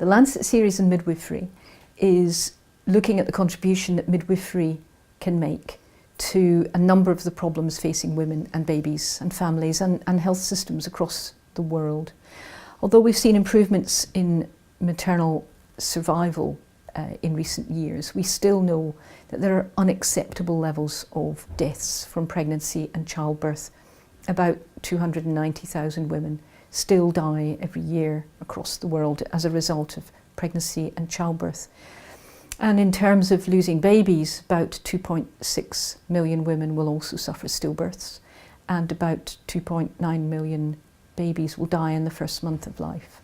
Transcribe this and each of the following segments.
The Lancet Series in Midwifery is looking at the contribution that midwifery can make to a number of the problems facing women and babies and families and health systems across the world. Although we've seen improvements in maternal survival in recent years, we still know that there are unacceptable levels of deaths from pregnancy and childbirth. About 290,000 women still die every year across the world as a result of pregnancy and childbirth. And in terms of losing babies, about 2.6 million women will also suffer stillbirths, and about 2.9 million babies will die in the first month of life.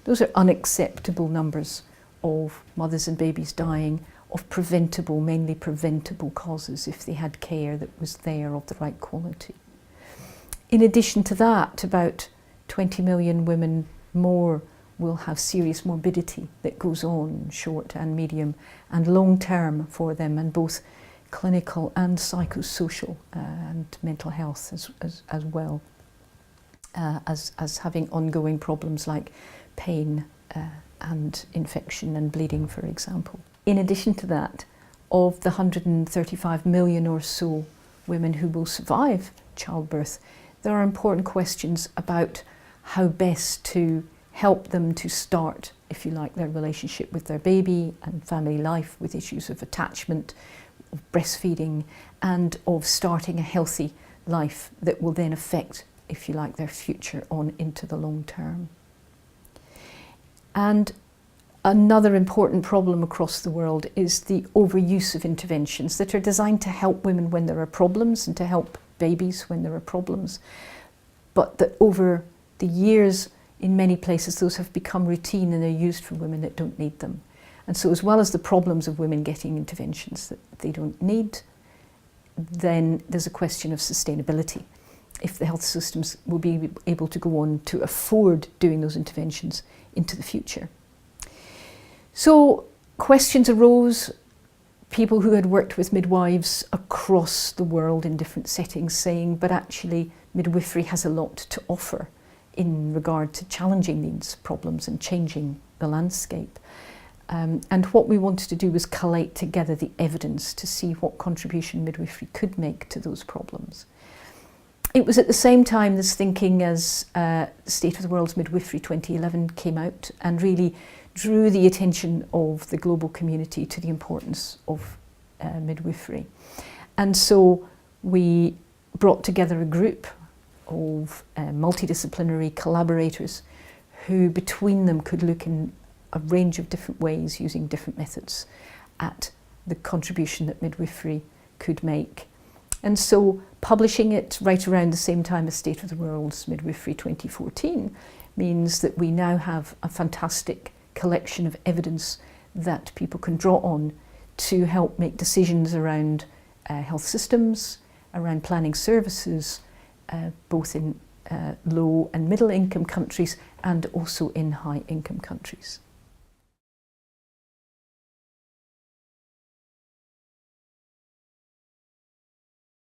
Those are unacceptable numbers of mothers and babies dying of preventable, mainly preventable causes if they had care that was there of the right quality. In addition to that, about 20 million women more will have serious morbidity that goes on short and medium and long term for them, and both clinical and psychosocial and mental health as well as having ongoing problems like pain and infection and bleeding, for example. In addition to that, of the 135 million or so women who will survive childbirth, there are important questions about how best to help them to start, if you like, their relationship with their baby and family life, with issues of attachment, of breastfeeding, and of starting a healthy life that will then affect, if you like, their future on into the long term. And another important problem across the world is the overuse of interventions that are designed to help women when there are problems and to help babies when there are problems, but that over the years in many places those have become routine and they're used for women that don't need them. And so as well as the problems of women getting interventions that they don't need, then there's a question of sustainability. If the health systems will be able to go on to afford doing those interventions into the future. So questions arose, people who had worked with midwives across the world in different settings saying, but actually midwifery has a lot to offer in regard to challenging these problems and changing the landscape. And what we wanted to do was collate together the evidence to see what contribution midwifery could make to those problems. It was at the same time this thinking as State of the World's Midwifery 2011 came out and really drew the attention of the global community to the importance of midwifery. And so we brought together a group of multidisciplinary collaborators who between them could look in a range of different ways using different methods at the contribution that midwifery could make. And so publishing it right around the same time as State of the World's Midwifery 2014 means that we now have a fantastic collection of evidence that people can draw on to help make decisions around health systems, around planning services, both in low and middle income countries and also in high income countries.